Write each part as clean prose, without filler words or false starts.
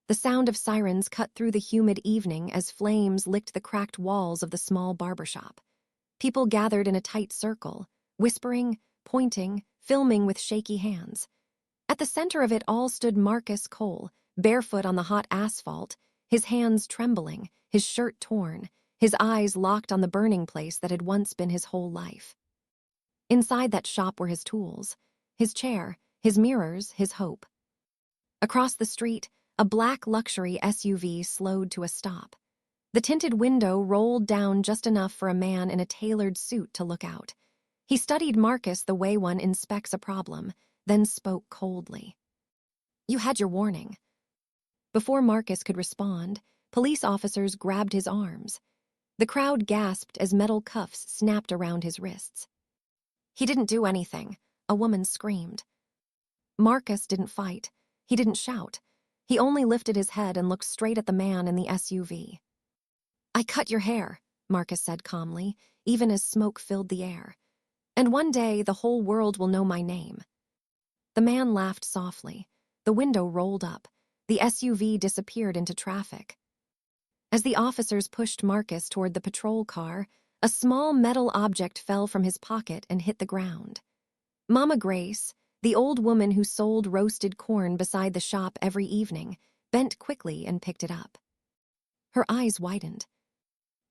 The sound of sirens cut through the humid evening as flames licked the cracked walls of the small barbershop. People gathered in a tight circle, whispering, pointing, filming with shaky hands. At the center of it all stood Marcus Cole, barefoot on the hot asphalt, his hands trembling, his shirt torn, his eyes locked on the burning place that had once been his whole life. Inside that shop were his tools, his chair, his mirrors, his hope. Across the street, a black luxury SUV slowed to a stop. The tinted window rolled down just enough for a man in a tailored suit to look out. He studied Marcus the way one inspects a problem, then spoke coldly. "You had your warning." Before Marcus could respond, police officers grabbed his arms. The crowd gasped as metal cuffs snapped around his wrists. "He didn't do anything," a woman screamed. Marcus didn't fight. He didn't shout. He only lifted his head and looked straight at the man in the SUV. "I cut your hair," Marcus said calmly, even as smoke filled the air. "And one day the whole world will know my name." The man laughed softly. The window rolled up. The SUV disappeared into traffic. As the officers pushed Marcus toward the patrol car, a small metal object fell from his pocket and hit the ground. Mama Grace, the old woman who sold roasted corn beside the shop every evening, bent quickly and picked it up. Her eyes widened.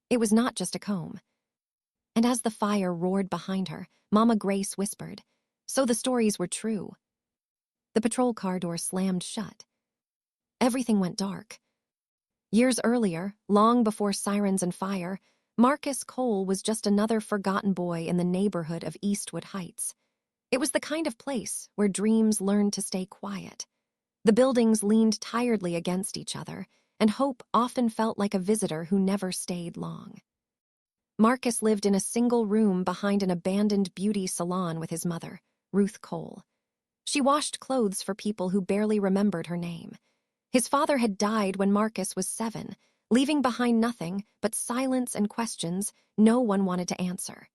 It was not just a comb. And as the fire roared behind her, Mama Grace whispered, "So the stories were true." The patrol car door slammed shut. Everything went dark. Years earlier, long before sirens and fire, Marcus Cole was just another forgotten boy in the neighborhood of Eastwood Heights. It was the kind of place where dreams learned to stay quiet. The buildings leaned tiredly against each other, and hope often felt like a visitor who never stayed long. Marcus lived in a single room behind an abandoned beauty salon with his mother, Ruth Cole. She washed clothes for people who barely remembered her name. His father had died when Marcus was 7, leaving behind nothing but silence and questions no one wanted to answer.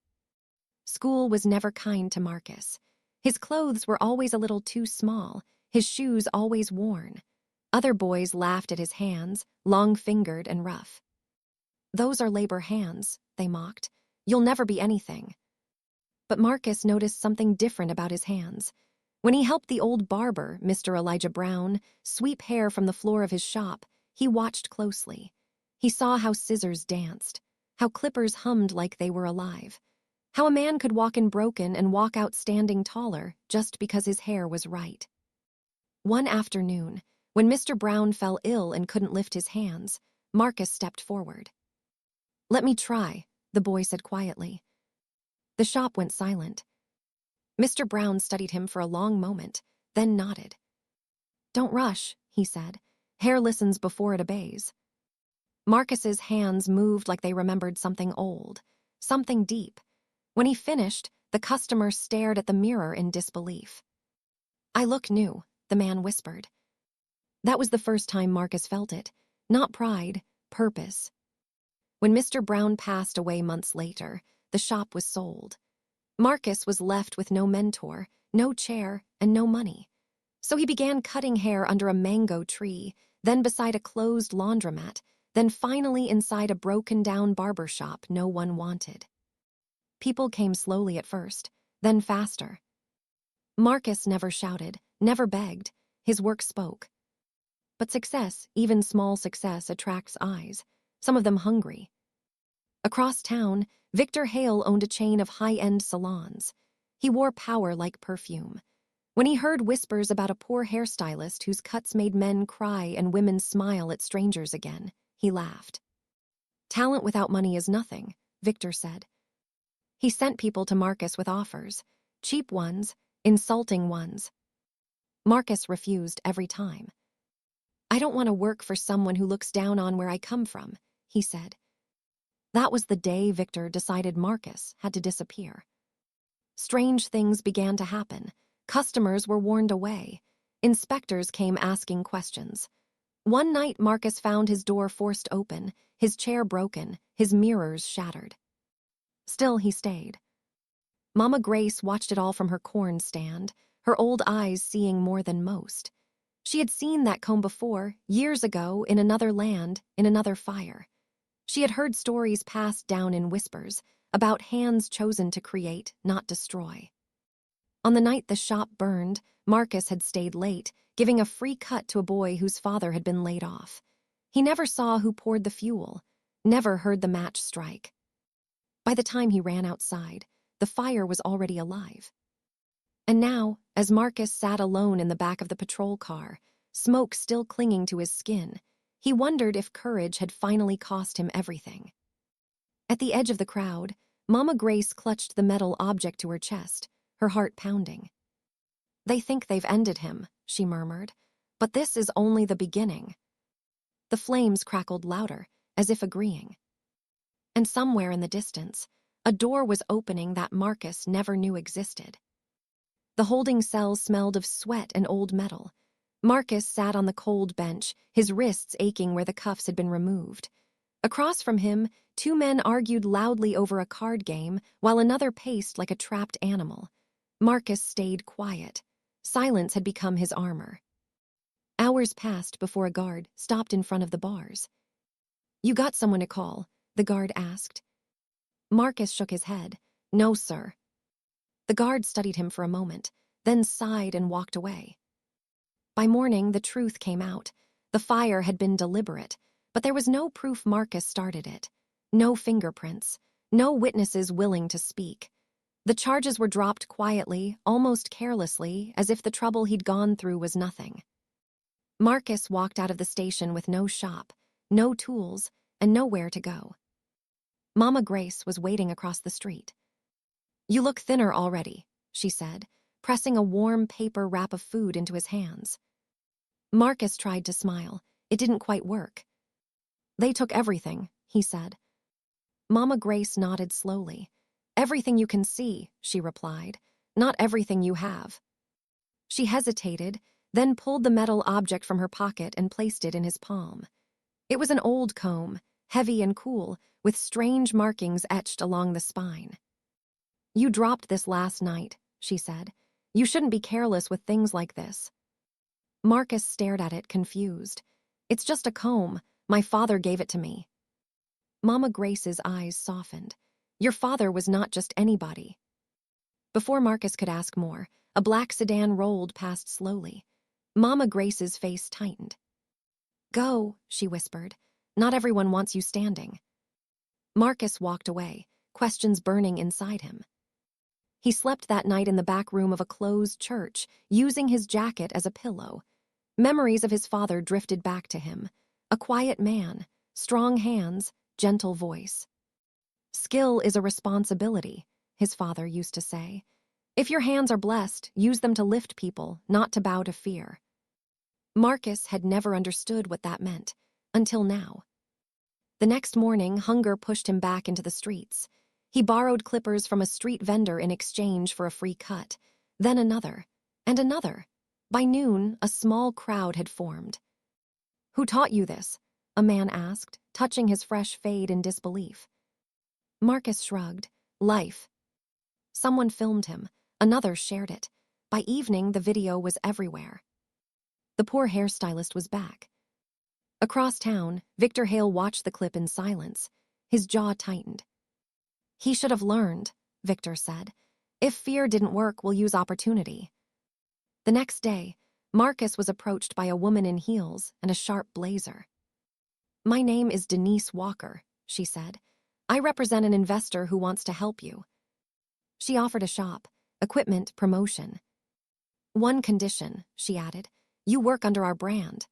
School was never kind to Marcus. His clothes were always a little too small, his shoes always worn. Other boys laughed at his hands, long-fingered and rough. "Those are labor hands," they mocked. "You'll never be anything." But Marcus noticed something different about his hands. When he helped the old barber, Mr. Elijah Brown, sweep hair from the floor of his shop, he watched closely. He saw how scissors danced, how clippers hummed like they were alive, how a man could walk in broken and walk out standing taller just because his hair was right. One afternoon, when Mr. Brown fell ill and couldn't lift his hands, Marcus stepped forward. "Let me try," the boy said quietly. The shop went silent. Mr. Brown studied him for a long moment, then nodded. "Don't rush," he said. "Hair listens before it obeys." Marcus's hands moved like they remembered something old, something deep. When he finished, the customer stared at the mirror in disbelief. "I look new," the man whispered. That was the first time Marcus felt it. Not pride, purpose. When Mr. Brown passed away months later, the shop was sold. Marcus was left with no mentor, no chair, and no money. So he began cutting hair under a mango tree, then beside a closed laundromat, then finally inside a broken-down barber shop no one wanted. People came slowly at first, then faster. Marcus never shouted, never begged. His work spoke. But success, even small success, attracts eyes, some of them hungry. Across town, Victor Hale owned a chain of high-end salons. He wore power like perfume. When he heard whispers about a poor hairstylist whose cuts made men cry and women smile at strangers again, he laughed. "Talent without money is nothing," Victor said. He sent people to Marcus with offers, cheap ones, insulting ones. Marcus refused every time. "I don't want to work for someone who looks down on where I come from," he said. That was the day Victor decided Marcus had to disappear. Strange things began to happen. Customers were warned away. Inspectors came asking questions. One night, Marcus found his door forced open, his chair broken, his mirrors shattered. Still, he stayed. Mama Grace watched it all from her corn stand, her old eyes seeing more than most. She had seen that comb before, years ago, in another land, in another fire. She had heard stories passed down in whispers about hands chosen to create, not destroy. On the night the shop burned, Marcus had stayed late, giving a free cut to a boy whose father had been laid off. He never saw who poured the fuel, never heard the match strike. By the time he ran outside, the fire was already alive. And now, as Marcus sat alone in the back of the patrol car, smoke still clinging to his skin, he wondered if courage had finally cost him everything. At the edge of the crowd, Mama Grace clutched the metal object to her chest, her heart pounding. "They think they've ended him," she murmured, "but this is only the beginning." The flames crackled louder, as if agreeing. And somewhere in the distance, a door was opening that Marcus never knew existed. The holding cell smelled of sweat and old metal. Marcus sat on the cold bench, his wrists aching where the cuffs had been removed. Across from him, two men argued loudly over a card game, while another paced like a trapped animal. Marcus stayed quiet. Silence had become his armor. Hours passed before a guard stopped in front of the bars. "You got someone to call?" the guard asked. Marcus shook his head. "No, sir." The guard studied him for a moment, then sighed and walked away. By morning, the truth came out. The fire had been deliberate, but there was no proof Marcus started it. No fingerprints, no witnesses willing to speak. The charges were dropped quietly, almost carelessly, as if the trouble he'd gone through was nothing. Marcus walked out of the station with no shop, no tools, and nowhere to go. Mama Grace was waiting across the street. "You look thinner already," she said, pressing a warm paper wrap of food into his hands. Marcus tried to smile. It didn't quite work. "They took everything," he said. Mama Grace nodded slowly. "Everything you can see," she replied, "not everything you have." She hesitated, then pulled the metal object from her pocket and placed it in his palm. It was an old comb, heavy and cool, with strange markings etched along the spine. "You dropped this last night," she said. "You shouldn't be careless with things like this." Marcus stared at it, confused. "It's just a comb. My father gave it to me." Mama Grace's eyes softened. "Your father was not just anybody." Before Marcus could ask more, a black sedan rolled past slowly. Mama Grace's face tightened. "Go," she whispered. "Not everyone wants you standing." Marcus walked away, questions burning inside him. He slept that night in the back room of a closed church, using his jacket as a pillow. Memories of his father drifted back to him. A quiet man, strong hands, gentle voice. "Skill is a responsibility," his father used to say. "If your hands are blessed, use them to lift people, not to bow to fear." Marcus had never understood what that meant, until now. The next morning, hunger pushed him back into the streets. He borrowed clippers from a street vendor in exchange for a free cut, then another, and another. By noon, a small crowd had formed. "Who taught you this?" a man asked, touching his fresh fade in disbelief. Marcus shrugged. "Life." Someone filmed him. Another shared it. By evening, the video was everywhere. The Poor Hairstylist was back. Across town, Victor Hale watched the clip in silence. His jaw tightened. "He should have learned," Victor said. "If fear didn't work, we'll use opportunity." The next day, Marcus was approached by a woman in heels and a sharp blazer. "My name is Denise Walker," she said. "I represent an investor who wants to help you." She offered a shop, equipment, promotion. "One condition," she added. "You work under our brand."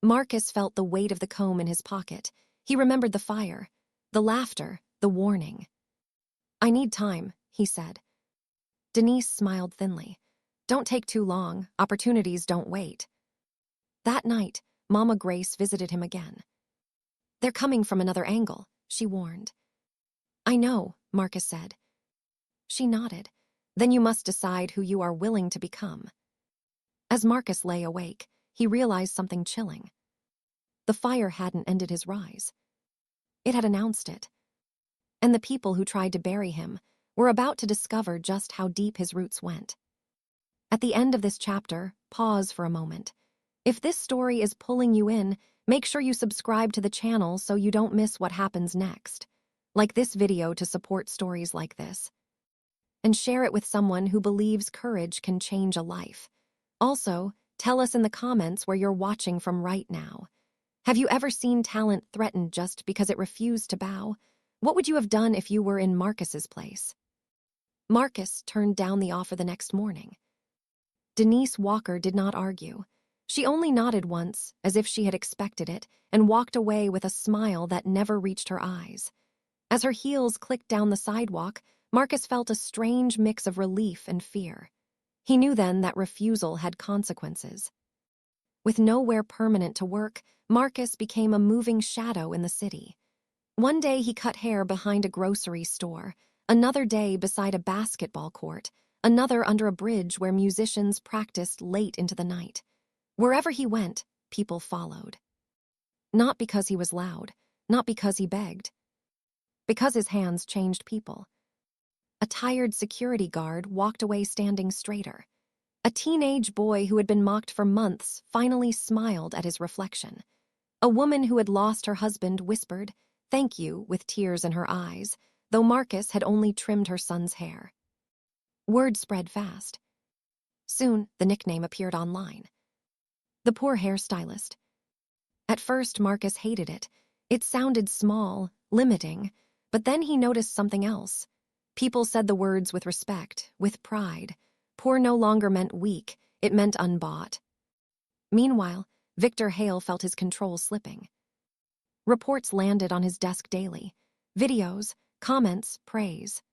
Marcus felt the weight of the comb in his pocket. He remembered the fire, the laughter, the warning. "I need time," he said. Denise smiled thinly. "Don't take too long. Opportunities don't wait." That night, Mama Grace visited him again. "They're coming from another angle," she warned. "I know," Marcus said. She nodded. "Then you must decide who you are willing to become." As Marcus lay awake, he realized something chilling. The fire hadn't ended his rise. It had announced it. And the people who tried to bury him were about to discover just how deep his roots went. At the end of this chapter, pause for a moment. If this story is pulling you in, make sure you subscribe to the channel so you don't miss what happens next. Like this video to support stories like this. And share it with someone who believes courage can change a life. Also, tell us in the comments where you're watching from right now. Have you ever seen talent threatened just because it refused to bow? What would you have done if you were in Marcus's place? Marcus turned down the offer the next morning. Denise Walker did not argue. She only nodded once, as if she had expected it, and walked away with a smile that never reached her eyes. As her heels clicked down the sidewalk, Marcus felt a strange mix of relief and fear. He knew then that refusal had consequences. With nowhere permanent to work, Marcus became a moving shadow in the city. One day he cut hair behind a grocery store, another day beside a basketball court, another under a bridge where musicians practiced late into the night. Wherever he went, people followed. Not because he was loud, not because he begged. Because his hands changed people. A tired security guard walked away standing straighter. A teenage boy who had been mocked for months finally smiled at his reflection. A woman who had lost her husband whispered, "Thank you," with tears in her eyes, though Marcus had only trimmed her son's hair. Word spread fast. Soon, the nickname appeared online. The Poor Hairstylist. At first, Marcus hated it. It sounded small, limiting, but then he noticed something else. People said the words with respect, with pride. Poor no longer meant weak, it meant unbought. Meanwhile, Victor Hale felt his control slipping. Reports landed on his desk daily. Videos, comments, praise.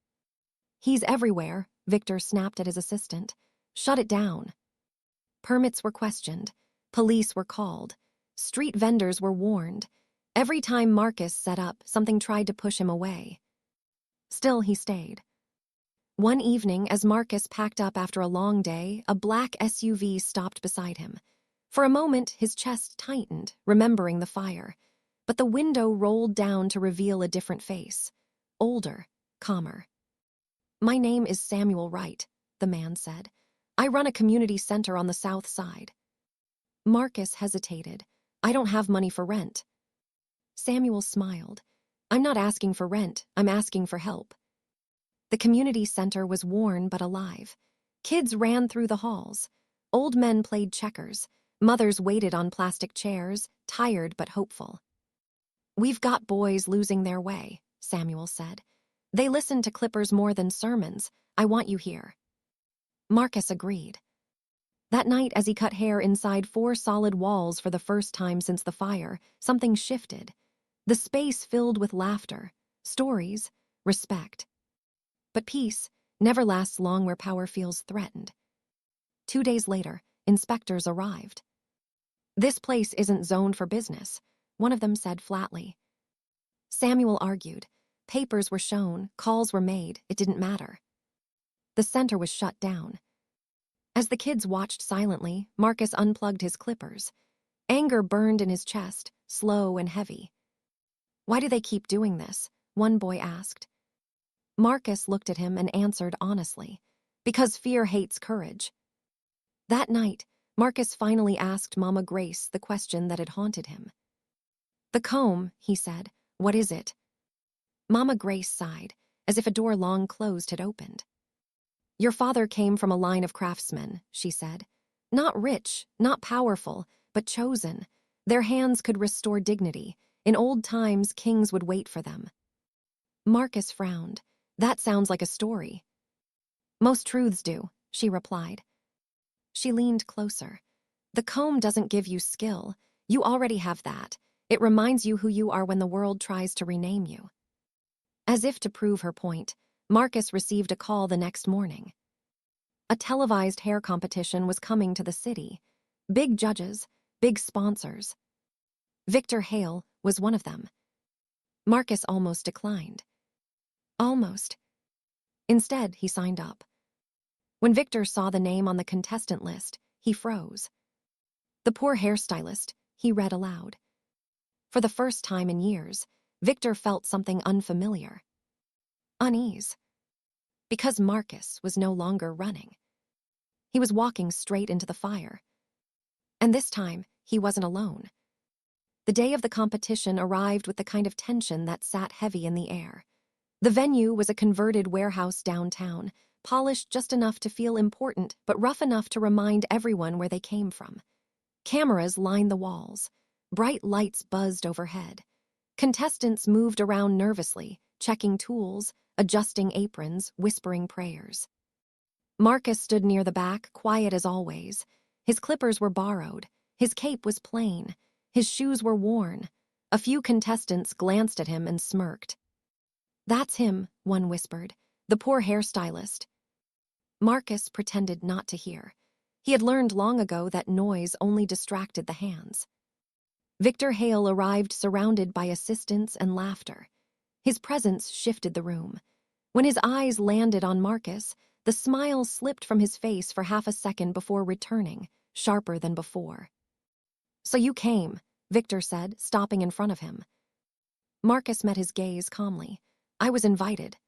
"He's everywhere," Victor snapped at his assistant. "Shut it down." Permits were questioned. Police were called. Street vendors were warned. Every time Marcus set up, something tried to push him away. Still, he stayed. One evening, as Marcus packed up after a long day, a black SUV stopped beside him. For a moment, his chest tightened, remembering the fire. But the window rolled down to reveal a different face. Older, calmer. "My name is Samuel Wright," the man said. "I run a community center on the south side." Marcus hesitated. "I don't have money for rent." Samuel smiled. "I'm not asking for rent, I'm asking for help." The community center was worn but alive. Kids ran through the halls. Old men played checkers. Mothers waited on plastic chairs, tired but hopeful. "We've got boys losing their way," Samuel said. "They listen to clippers more than sermons. I want you here." Marcus agreed. That night, as he cut hair inside 4 solid walls for the first time since the fire, something shifted. The space filled with laughter, stories, respect. But peace never lasts long where power feels threatened. 2 days later, inspectors arrived. "This place isn't zoned for business," one of them said flatly. Samuel argued. Papers were shown, calls were made, it didn't matter. The center was shut down. As the kids watched silently, Marcus unplugged his clippers. Anger burned in his chest, slow and heavy. "Why do they keep doing this?" one boy asked. Marcus looked at him and answered honestly, "Because fear hates courage." That night, Marcus finally asked Mama Grace the question that had haunted him. "The comb," he said. "What is it?" Mama Grace sighed, as if a door long closed had opened. "Your father came from a line of craftsmen," she said. "Not rich, not powerful, but chosen. Their hands could restore dignity. In old times, kings would wait for them." Marcus frowned. "That sounds like a story." "Most truths do," she replied. She leaned closer. "The comb doesn't give you skill. You already have that. It reminds you who you are when the world tries to rename you." As if to prove her point, Marcus received a call the next morning. A televised hair competition was coming to the city. Big judges, big sponsors. Victor Hale was one of them. Marcus almost declined. Almost. Instead, he signed up. When Victor saw the name on the contestant list, he froze. "The Poor Hairstylist," he read aloud. For the first time in years, Victor felt something unfamiliar. Unease. Because Marcus was no longer running. He was walking straight into the fire. And this time, he wasn't alone. The day of the competition arrived with the kind of tension that sat heavy in the air. The venue was a converted warehouse downtown, polished just enough to feel important but rough enough to remind everyone where they came from. Cameras lined the walls. Bright lights buzzed overhead. Contestants moved around nervously, checking tools, adjusting aprons, whispering prayers. Marcus stood near the back, quiet as always. His clippers were borrowed. His cape was plain. His shoes were worn. A few contestants glanced at him and smirked. "That's him," one whispered. "The poor hairstylist." Marcus pretended not to hear. He had learned long ago that noise only distracted the hands. Victor Hale arrived surrounded by assistants and laughter. His presence shifted the room. When his eyes landed on Marcus, the smile slipped from his face for half a second before returning, sharper than before. "So you came," Victor said, stopping in front of him. Marcus met his gaze calmly. "I was invited."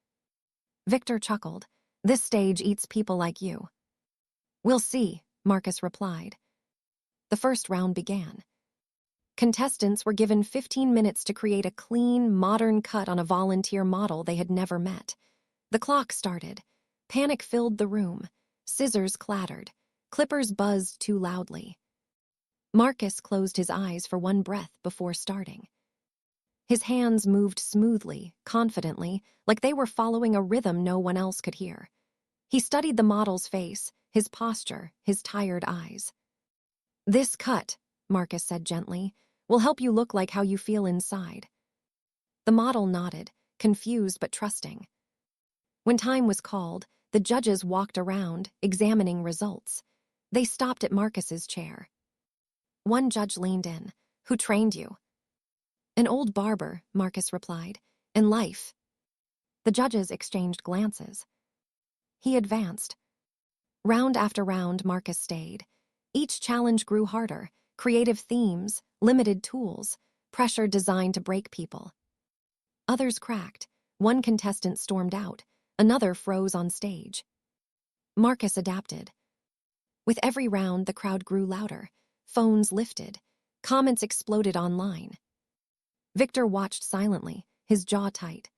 Victor chuckled. "This stage eats people like you." "We'll see," Marcus replied. The first round began. Contestants were given 15 minutes to create a clean, modern cut on a volunteer model they had never met. The clock started. Panic filled the room. Scissors clattered. Clippers buzzed too loudly. Marcus closed his eyes for one breath before starting. His hands moved smoothly, confidently, like they were following a rhythm no one else could hear. He studied the model's face, his posture, his tired eyes. "This cut," Marcus said gently, "will help you look like how you feel inside." The model nodded, confused but trusting. When time was called, the judges walked around, examining results. They stopped at Marcus's chair. One judge leaned in. "Who trained you?" "An old barber," Marcus replied. "In life." The judges exchanged glances. He advanced. Round after round, Marcus stayed. Each challenge grew harder. Creative themes, limited tools, pressure designed to break people. Others cracked. One contestant stormed out. Another froze on stage. Marcus adapted. With every round, the crowd grew louder. Phones lifted. Comments exploded online. Victor watched silently, his jaw tight.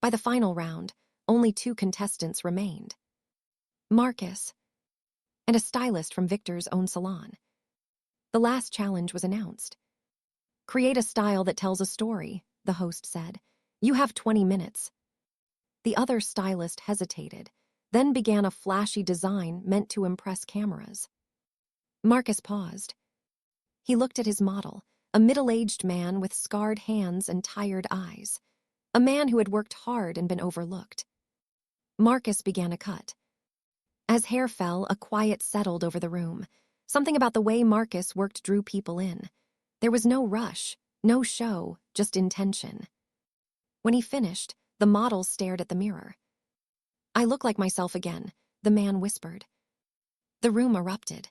By the final round, only 2 contestants remained. Marcus and a stylist from Victor's own salon. The last challenge was announced. "Create a style that tells a story," the host said. "You have 20 minutes." The other stylist hesitated, then began a flashy design meant to impress cameras. Marcus paused. He looked at his model, a middle-aged man with scarred hands and tired eyes. A man who had worked hard and been overlooked. Marcus began a cut. As hair fell, a quiet settled over the room. Something about the way Marcus worked drew people in. There was no rush, no show, just intention. When he finished, the model stared at the mirror. "I look like myself again," the man whispered. The room erupted.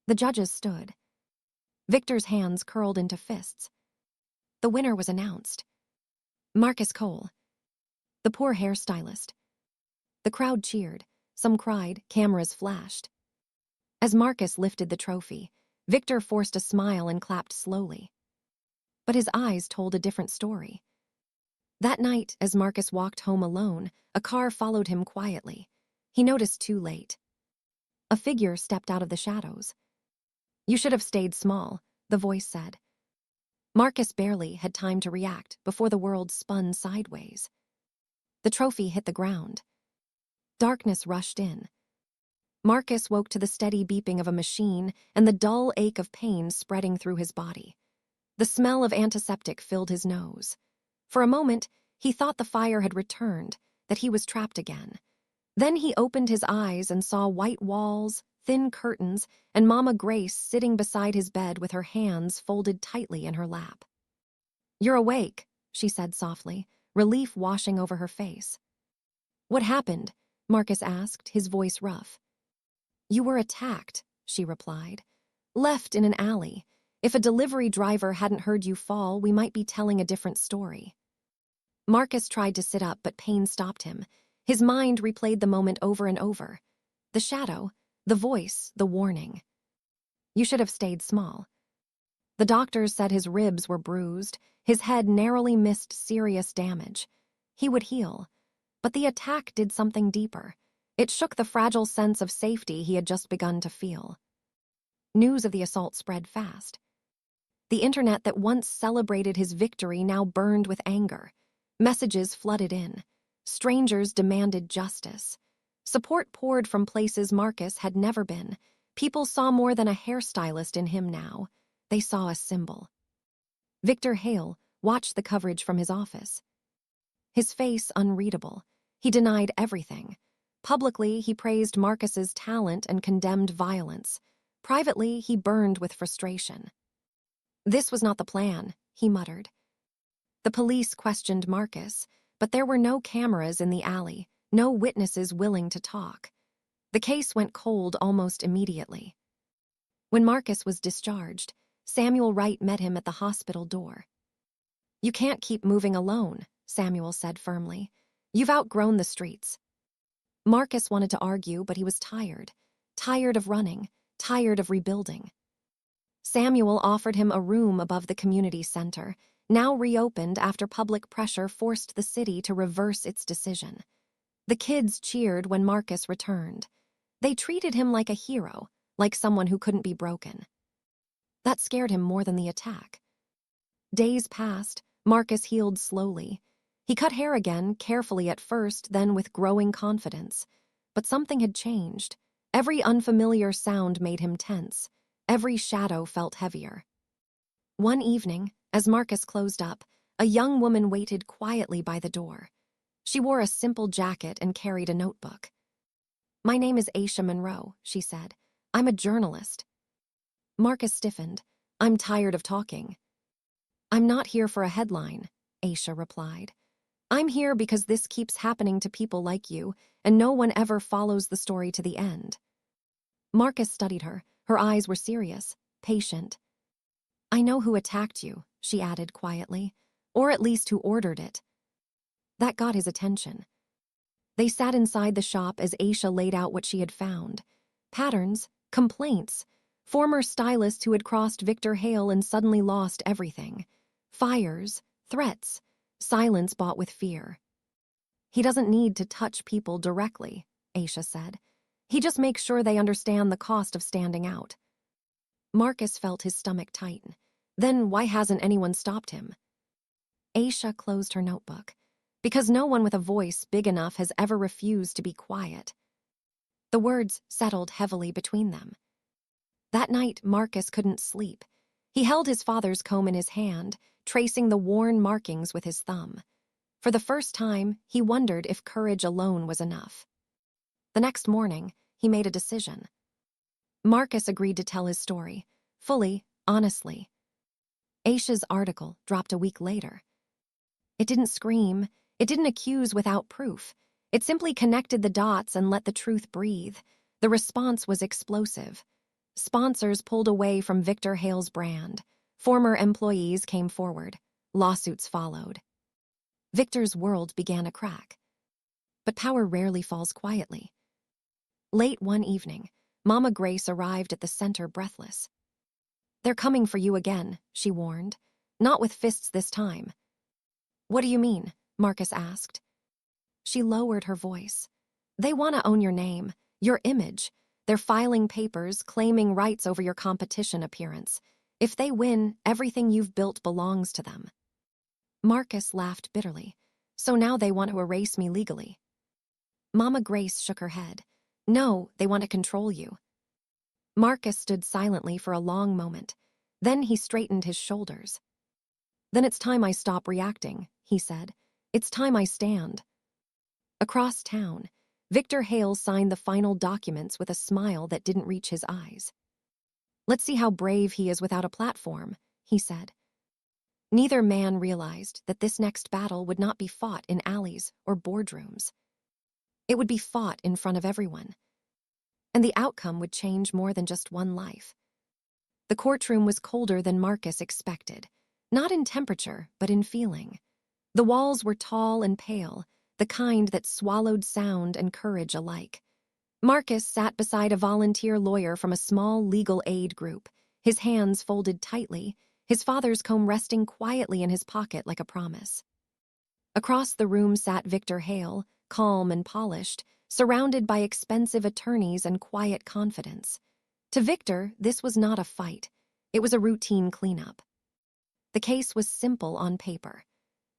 The judges stood. Victor's hands curled into fists. The winner was announced. Marcus Cole, the poor hairstylist. The crowd cheered. Some cried, cameras flashed. As Marcus lifted the trophy, Victor forced a smile and clapped slowly. But his eyes told a different story. That night, as Marcus walked home alone, a car followed him quietly. He noticed too late. A figure stepped out of the shadows. "You should have stayed small," the voice said. Marcus barely had time to react before the world spun sideways. The trophy hit the ground. Darkness rushed in. Marcus woke to the steady beeping of a machine and the dull ache of pain spreading through his body. The smell of antiseptic filled his nose. For a moment, he thought the fire had returned, that he was trapped again. Then he opened his eyes and saw white walls, thin curtains, and Mama Grace sitting beside his bed with her hands folded tightly in her lap. "You're awake," she said softly, relief washing over her face. "What happened?" Marcus asked, his voice rough. "You were attacked," she replied. "Left in an alley. If a delivery driver hadn't heard you fall, we might be telling a different story." Marcus tried to sit up, but pain stopped him. His mind replayed the moment over and over. The shadow, the voice, the warning. You should have stayed small. The doctors said his ribs were bruised, his head narrowly missed serious damage. He would heal. But the attack did something deeper. It shook the fragile sense of safety he had just begun to feel. News of the assault spread fast. The internet that once celebrated his victory now burned with anger. Messages flooded in. Strangers demanded justice. Support poured from places Marcus had never been. People saw more than a hairstylist in him now. They saw a symbol. Victor Hale watched the coverage from his office. His face unreadable. He denied everything. Publicly, he praised Marcus's talent and condemned violence. Privately, he burned with frustration. This was not the plan, he muttered. The police questioned Marcus, but there were no cameras in the alley, no witnesses willing to talk. The case went cold almost immediately. When Marcus was discharged, Samuel Wright met him at the hospital door. "You can't keep moving alone," Samuel said firmly. "You've outgrown the streets." Marcus wanted to argue, but he was tired. Tired of running, tired of rebuilding. Samuel offered him a room above the community center, now reopened after public pressure forced the city to reverse its decision. The kids cheered when Marcus returned. They treated him like a hero, like someone who couldn't be broken. That scared him more than the attack. Days passed, Marcus healed slowly. He cut hair again, carefully at first, then with growing confidence. But something had changed. Every unfamiliar sound made him tense. Every shadow felt heavier. One evening, as Marcus closed up, a young woman waited quietly by the door. She wore a simple jacket and carried a notebook. "My name is Aisha Monroe," she said. "I'm a journalist." Marcus stiffened. "I'm tired of talking." "I'm not here for a headline," Aisha replied. "I'm here because this keeps happening to people like you, and no one ever follows the story to the end." Marcus studied her. Her eyes were serious, patient. "I know who attacked you," she added quietly, "or at least who ordered it." That got his attention. They sat inside the shop as Aisha laid out what she had found. Patterns, complaints, former stylists who had crossed Victor Hale and suddenly lost everything. Fires, threats, silence bought with fear. "He doesn't need to touch people directly," Aisha said. "He just makes sure they understand the cost of standing out." Marcus felt his stomach tighten. Then why hasn't anyone stopped him? Aisha closed her notebook. "Because no one with a voice big enough has ever refused to be quiet." The words settled heavily between them. That night, Marcus couldn't sleep. He held his father's comb in his hand, tracing the worn markings with his thumb. For the first time, he wondered if courage alone was enough. The next morning, he made a decision. Marcus agreed to tell his story, fully, honestly. Aisha's article dropped a week later. It didn't scream, it didn't accuse without proof. It simply connected the dots and let the truth breathe. The response was explosive. Sponsors pulled away from Victor Hale's brand. Former employees came forward. Lawsuits followed. Victor's world began to crack. But power rarely falls quietly. Late one evening, Mama Grace arrived at the center breathless. "They're coming for you again," she warned. "Not with fists this time." "What do you mean?" Marcus asked. She lowered her voice. "They want to own your name, your image. They're filing papers, claiming rights over your competition appearance. If they win, everything you've built belongs to them." Marcus laughed bitterly. "So now they want to erase me legally." Mama Grace shook her head. "No, they want to control you." Marcus stood silently for a long moment. Then he straightened his shoulders. "Then it's time I stop reacting," he said. "It's time I stand." Across town, Victor Hale signed the final documents with a smile that didn't reach his eyes. "Let's see how brave he is without a platform," he said. Neither man realized that this next battle would not be fought in alleys or boardrooms. It would be fought in front of everyone. And the outcome would change more than just one life. The courtroom was colder than Marcus expected, not in temperature, but in feeling. The walls were tall and pale, the kind that swallowed sound and courage alike. Marcus sat beside a volunteer lawyer from a small legal aid group, his hands folded tightly, his father's comb resting quietly in his pocket like a promise. Across the room sat Victor Hale, calm and polished, surrounded by expensive attorneys and quiet confidence. To Victor, this was not a fight. It was a routine cleanup. The case was simple on paper.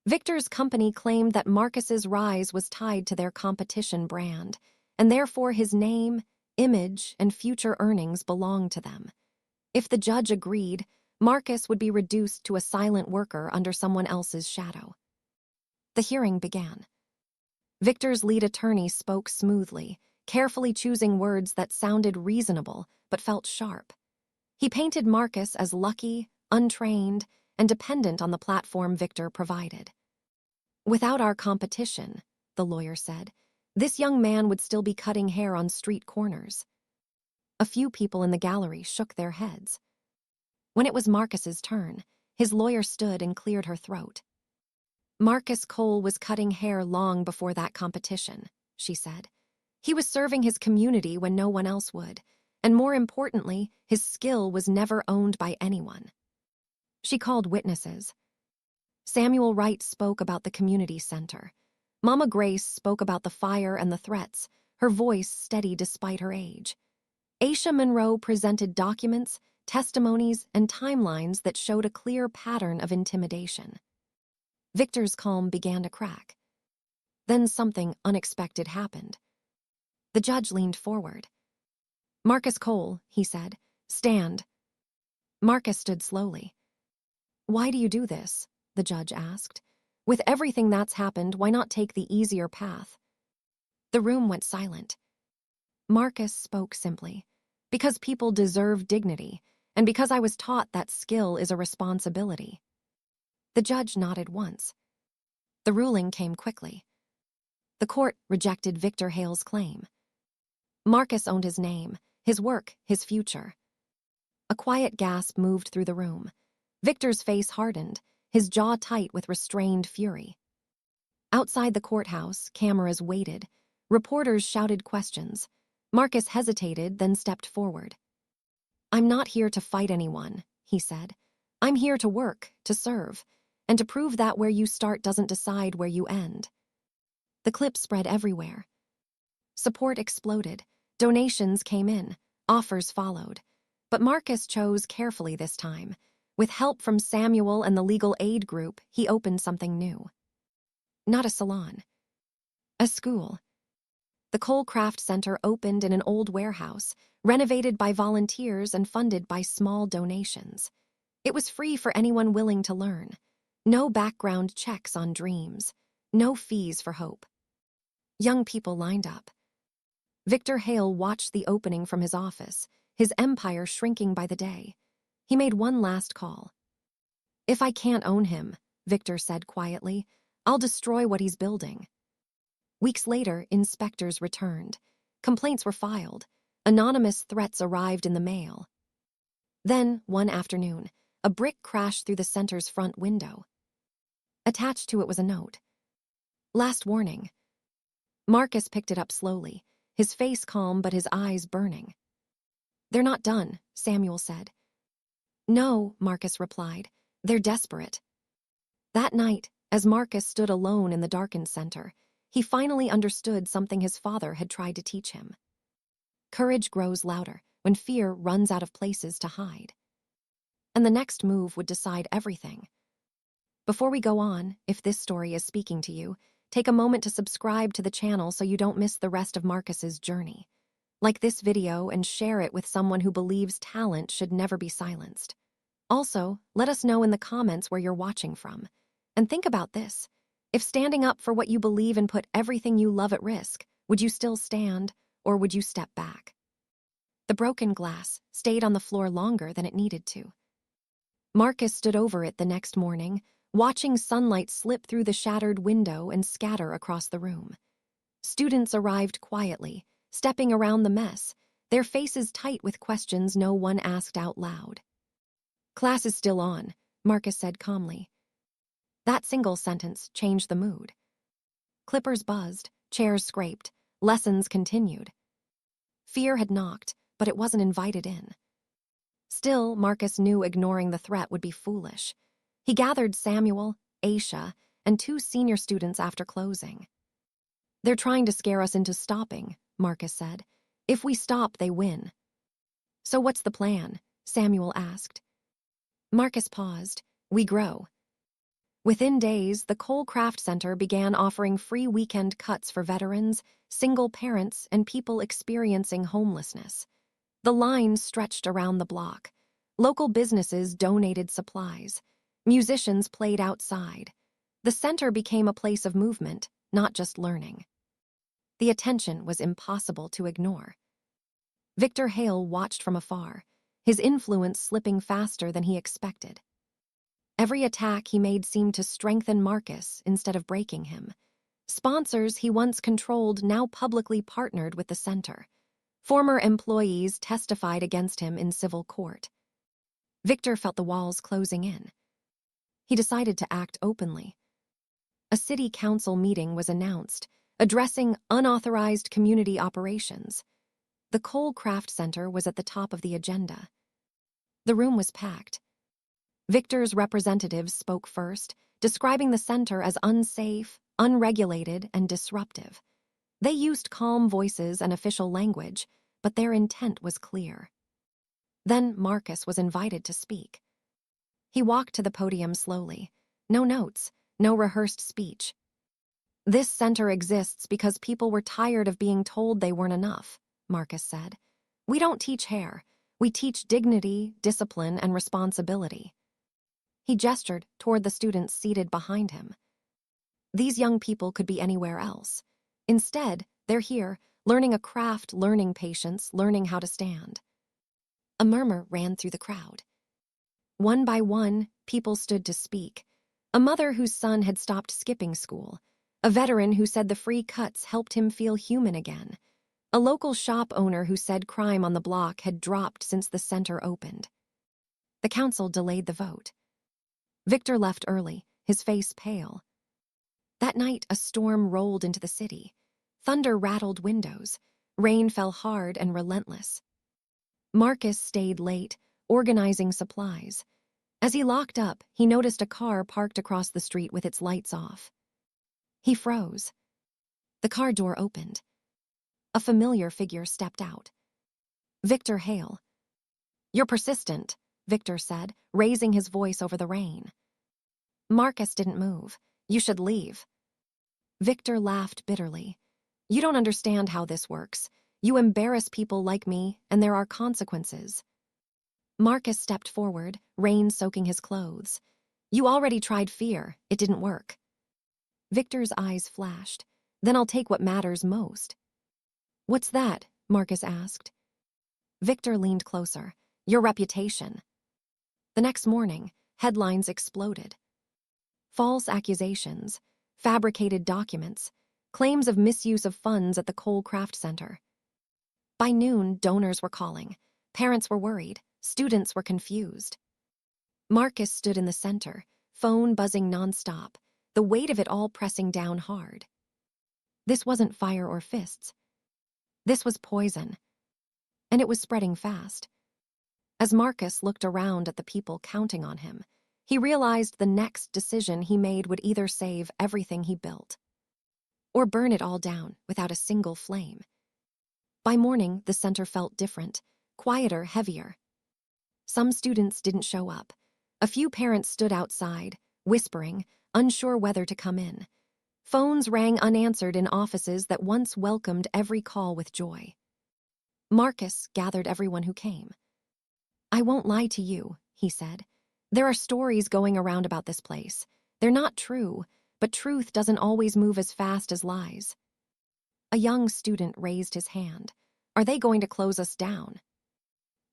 Victor's company claimed that Marcus's rise was tied to their competition brand, and therefore his name, image, and future earnings belonged to them. If the judge agreed, Marcus would be reduced to a silent worker under someone else's shadow. The hearing began. Victor's lead attorney spoke smoothly, carefully choosing words that sounded reasonable but felt sharp. He painted Marcus as lucky, untrained, and dependent on the platform Victor provided. "Without our competition," the lawyer said, "this young man would still be cutting hair on street corners." A few people in the gallery shook their heads. When it was Marcus's turn, his lawyer stood and cleared her throat. "Marcus Cole was cutting hair long before that competition," she said. "He was serving his community when no one else would, and more importantly, his skill was never owned by anyone." She called witnesses. Samuel Wright spoke about the community center. Mama Grace spoke about the fire and the threats, her voice steady despite her age. Aisha Monroe presented documents, testimonies, and timelines that showed a clear pattern of intimidation. Victor's calm began to crack. Then something unexpected happened. The judge leaned forward. "Marcus Cole," he said, "stand." Marcus stood slowly. "Why do you do this?" the judge asked. "With everything that's happened, why not take the easier path?" The room went silent. Marcus spoke simply. "Because people deserve dignity, and because I was taught that skill is a responsibility." The judge nodded once. The ruling came quickly. The court rejected Victor Hale's claim. Marcus owned his name, his work, his future. A quiet gasp moved through the room. Victor's face hardened, his jaw tight with restrained fury. Outside the courthouse, cameras waited. Reporters shouted questions. Marcus hesitated, then stepped forward. "I'm not here to fight anyone," he said. "I'm here to work, to serve, and to prove that where you start doesn't decide where you end." The clip spread everywhere. Support exploded. Donations came in. Offers followed. But Marcus chose carefully this time. With help from Samuel and the legal aid group, he opened something new. Not a salon. A school. The Cole Craft Center opened in an old warehouse, renovated by volunteers and funded by small donations. It was free for anyone willing to learn. No background checks on dreams. No fees for hope. Young people lined up. Victor Hale watched the opening from his office, his empire shrinking by the day. He made one last call. "If I can't own him," Victor said quietly, "I'll destroy what he's building." Weeks later, inspectors returned. Complaints were filed. Anonymous threats arrived in the mail. Then, one afternoon, a brick crashed through the center's front window. Attached to it was a note. "Last warning." Marcus picked it up slowly, his face calm but his eyes burning. "They're not done," Samuel said. "No," Marcus replied. "They're desperate." That night, as Marcus stood alone in the darkened center, he finally understood something his father had tried to teach him. Courage grows louder when fear runs out of places to hide. And the next move would decide everything. Before we go on, if this story is speaking to you, take a moment to subscribe to the channel so you don't miss the rest of Marcus's journey. Like this video and share it with someone who believes talent should never be silenced. Also, let us know in the comments where you're watching from. And think about this. If standing up for what you believe and put everything you love at risk, would you still stand, or would you step back? The broken glass stayed on the floor longer than it needed to. Marcus stood over it the next morning, watching sunlight slip through the shattered window and scatter across the room. Students arrived quietly, stepping around the mess, their faces tight with questions no one asked out loud. "Class is still on," Marcus said calmly. That single sentence changed the mood. Clippers buzzed, chairs scraped, lessons continued. Fear had knocked, but it wasn't invited in. Still, Marcus knew ignoring the threat would be foolish. He gathered Samuel, Aisha, and 2 senior students after closing. "They're trying to scare us into stopping," Marcus said. "If we stop, they win." "So what's the plan?" Samuel asked. Marcus paused. "We grow." Within days, the Cole Craft Center began offering free weekend cuts for veterans, single parents, and people experiencing homelessness. The lines stretched around the block. Local businesses donated supplies. Musicians played outside. The center became a place of movement, not just learning. The attention was impossible to ignore. Victor Hale watched from afar, his influence slipping faster than he expected. Every attack he made seemed to strengthen Marcus instead of breaking him. Sponsors he once controlled now publicly partnered with the center. Former employees testified against him in civil court. Victor felt the walls closing in. He decided to act openly. A city council meeting was announced, addressing unauthorized community operations. The Cole Craft Center was at the top of the agenda. The room was packed. Victor's representatives spoke first, describing the center as unsafe, unregulated, and disruptive. They used calm voices and official language, but their intent was clear. Then Marcus was invited to speak. He walked to the podium slowly. No notes, no rehearsed speech. "This center exists because people were tired of being told they weren't enough," Marcus said. "We don't teach hair. We teach dignity, discipline, and responsibility." He gestured toward the students seated behind him. These young people could be anywhere else. Instead, they're here, learning a craft, learning patience, learning how to stand. A murmur ran through the crowd. One by one, people stood to speak. A mother whose son had stopped skipping school. A veteran who said the free cuts helped him feel human again. A local shop owner who said crime on the block had dropped since the center opened. The council delayed the vote. Victor left early, his face pale. That night, a storm rolled into the city. Thunder rattled windows. Rain fell hard and relentless. Marcus stayed late, organizing supplies. As he locked up, he noticed a car parked across the street with its lights off. He froze. The car door opened. A familiar figure stepped out. Victor Hale. "You're persistent," Victor said, raising his voice over the rain. Marcus didn't move. "You should leave." Victor laughed bitterly. "You don't understand how this works. You embarrass people like me, and there are consequences." Marcus stepped forward, rain soaking his clothes. "You already tried fear. It didn't work." Victor's eyes flashed. "Then I'll take what matters most." "What's that?" Marcus asked. Victor leaned closer. "Your reputation." The next morning, headlines exploded. False accusations, fabricated documents, claims of misuse of funds at the Cole Craft Center. By noon, donors were calling. Parents were worried. Students were confused. Marcus stood in the center, phone buzzing nonstop, the weight of it all pressing down hard. This wasn't fire or fists. This was poison. And it was spreading fast. As Marcus looked around at the people counting on him, he realized the next decision he made would either save everything he built or burn it all down without a single flame. By morning, the center felt different, quieter, heavier. Some students didn't show up. A few parents stood outside, whispering, unsure whether to come in. Phones rang unanswered in offices that once welcomed every call with joy. Marcus gathered everyone who came. "I won't lie to you," he said. "There are stories going around about this place. They're not true, but truth doesn't always move as fast as lies." A young student raised his hand. "Are they going to close us down?"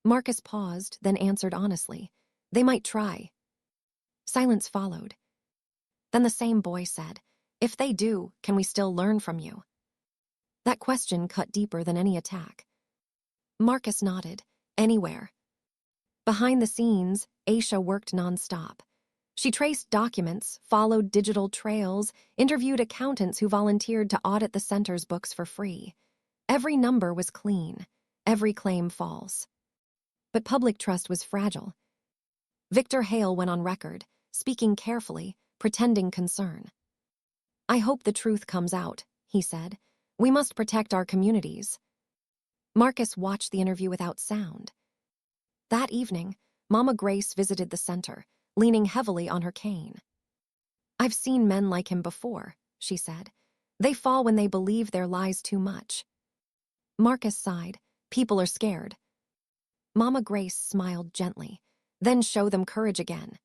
Marcus paused, then answered honestly. "They might try." Silence followed. Then the same boy said, "If they do, can we still learn from you?" That question cut deeper than any attack. Marcus nodded. "Anywhere." Behind the scenes, Aisha worked nonstop. She traced documents, followed digital trails, interviewed accountants who volunteered to audit the center's books for free. Every number was clean. every claim false. But public trust was fragile. Victor Hale went on record, speaking carefully, pretending concern. "I hope the truth comes out," he said. "We must protect our communities." Marcus watched the interview without sound. That evening, Mama Grace visited the center, leaning heavily on her cane. "I've seen men like him before," she said. "They fall when they believe their lies too much." Marcus sighed. "People are scared." Mama Grace smiled gently. "Then show them courage again."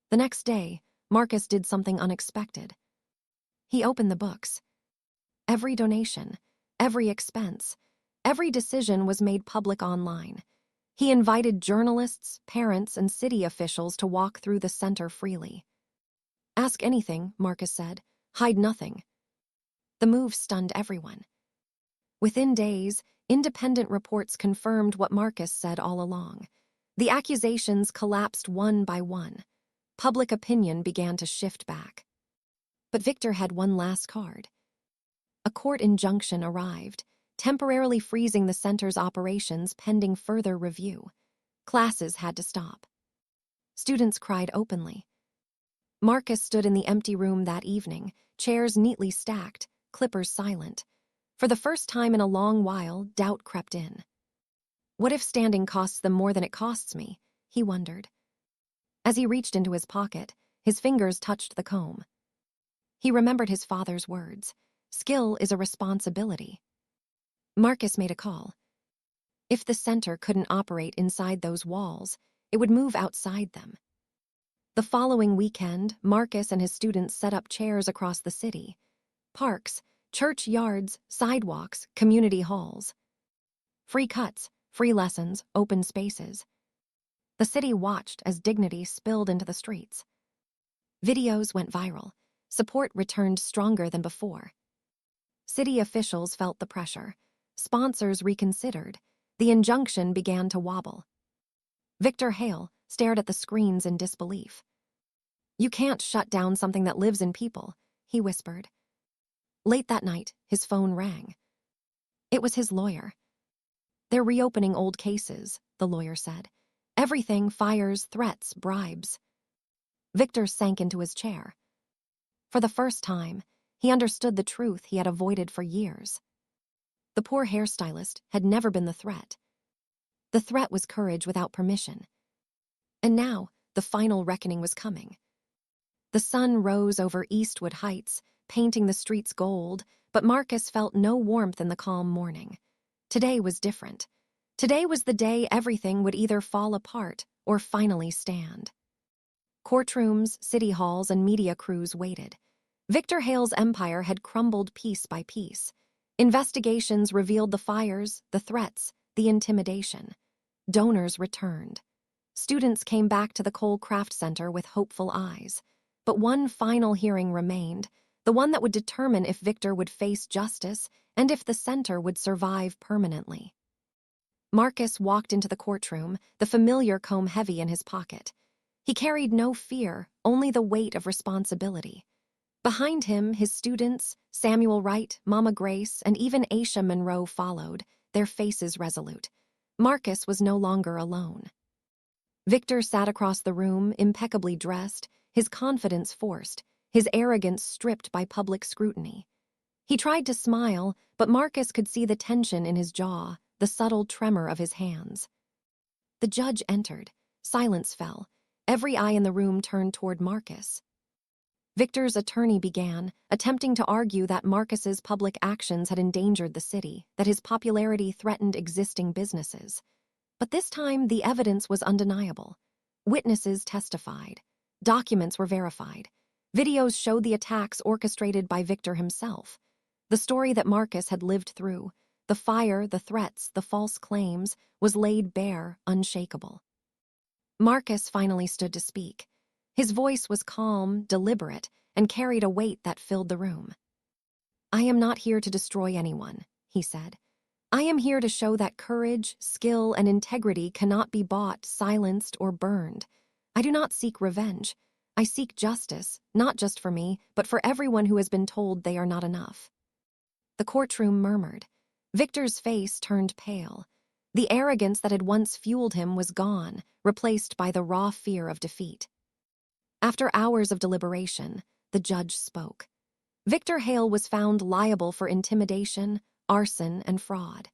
The next day, Marcus did something unexpected. He opened the books. Every donation, every expense, every decision was made public online. He invited journalists, parents, and city officials to walk through the center freely. "Ask anything," Marcus said. "Hide nothing." The move stunned everyone. Within days, independent reports confirmed what Marcus said all along. The accusations collapsed one by one. Public opinion began to shift back. But Victor had one last card. A court injunction arrived, temporarily freezing the center's operations pending further review. Classes had to stop. Students cried openly. Marcus stood in the empty room that evening, chairs neatly stacked, clippers silent. For the first time in a long while, doubt crept in. What if standing costs them more than it costs me? He wondered. As he reached into his pocket, his fingers touched the comb. He remembered his father's words. Skill is a responsibility. Marcus made a call. If the center couldn't operate inside those walls, it would move outside them. The following weekend, Marcus and his students set up chairs across the city. Parks, church yards, sidewalks, community halls. Free cuts, free lessons, open spaces. The city watched as dignity spilled into the streets. Videos went viral. Support returned stronger than before. City officials felt the pressure. Sponsors reconsidered. The injunction began to wobble. Victor Hale stared at the screens in disbelief. "You can't shut down something that lives in people," he whispered. Late that night, his phone rang. It was his lawyer. "They're reopening old cases," the lawyer said. "Everything, fires, threats, bribes." Victor sank into his chair. For the first time, he understood the truth he had avoided for years. The poor hairstylist had never been the threat. The threat was courage without permission. And now, the final reckoning was coming. The sun rose over Eastwood Heights, painting the streets gold, but Marcus felt no warmth in the calm morning. Today was different. Today was the day everything would either fall apart or finally stand. Courtrooms, city halls, and media crews waited. Victor Hale's empire had crumbled piece by piece. Investigations revealed the fires, the threats, the intimidation. Donors returned. Students came back to the Cole Craft Center with hopeful eyes. But one final hearing remained, the one that would determine if Victor would face justice and if the center would survive permanently. Marcus walked into the courtroom, the familiar comb heavy in his pocket. He carried no fear, only the weight of responsibility. Behind him, his students, Samuel Wright, Mama Grace, and even Aisha Monroe followed, their faces resolute. Marcus was no longer alone. Victor sat across the room, impeccably dressed, his confidence forced, his arrogance stripped by public scrutiny. He tried to smile, but Marcus could see the tension in his jaw, the subtle tremor of his hands. The judge entered. Silence fell. Every eye in the room turned toward Marcus. Victor's attorney began, attempting to argue that Marcus's public actions had endangered the city, that his popularity threatened existing businesses. But this time, the evidence was undeniable. Witnesses testified. Documents were verified. Videos showed the attacks orchestrated by Victor himself. The story that Marcus had lived through, the fire, the threats, the false claims, was laid bare, unshakable. Marcus finally stood to speak. His voice was calm, deliberate, and carried a weight that filled the room. "I am not here to destroy anyone," he said. "I am here to show that courage, skill, and integrity cannot be bought, silenced, or burned. I do not seek revenge. I seek justice, not just for me, but for everyone who has been told they are not enough." The courtroom murmured. Victor's face turned pale. The arrogance that had once fueled him was gone, replaced by the raw fear of defeat. After hours of deliberation, the judge spoke. Victor Hale was found liable for intimidation, arson, and fraud.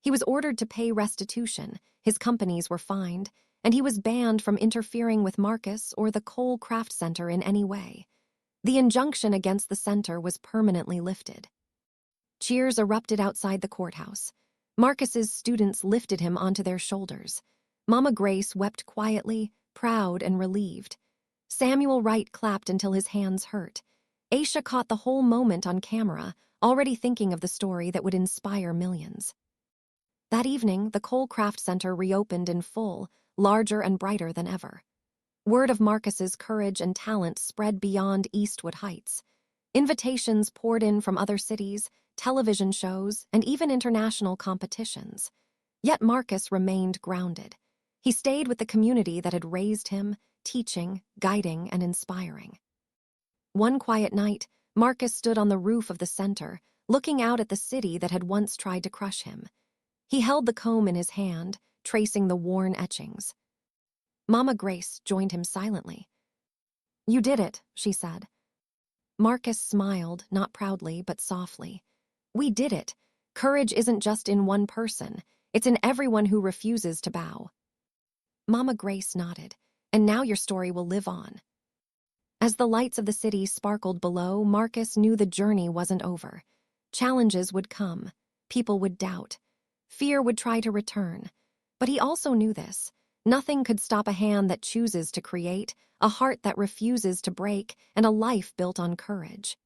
He was ordered to pay restitution, his companies were fined, and he was banned from interfering with Marcus or the Cole Craft Center in any way. The injunction against the center was permanently lifted. Cheers erupted outside the courthouse. Marcus's students lifted him onto their shoulders. Mama Grace wept quietly, proud and relieved. Samuel Wright clapped until his hands hurt. Aisha caught the whole moment on camera, already thinking of the story that would inspire millions. That evening, the Cole Craft Center reopened in full, larger and brighter than ever. Word of Marcus's courage and talent spread beyond Eastwood Heights. Invitations poured in from other cities, television shows, and even international competitions. Yet Marcus remained grounded. He stayed with the community that had raised him, teaching, guiding, and inspiring. One quiet night, Marcus stood on the roof of the center, looking out at the city that had once tried to crush him. He held the comb in his hand, tracing the worn etchings. Mama Grace joined him silently. "You did it," she said. Marcus smiled, not proudly, but softly. "We did it. Courage isn't just in one person. It's in everyone who refuses to bow." Mama Grace nodded. "And now your story will live on." As the lights of the city sparkled below, Marcus knew the journey wasn't over. Challenges would come. People would doubt. Fear would try to return. But he also knew this. Nothing could stop a hand that chooses to create, a heart that refuses to break, and a life built on courage.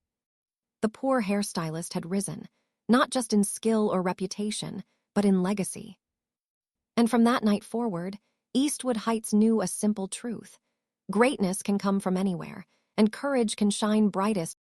The Poor Hairstylist had risen, not just in skill or reputation, but in legacy. And from that night forward, Eastwood Heights knew a simple truth. Greatness can come from anywhere, and courage can shine brightest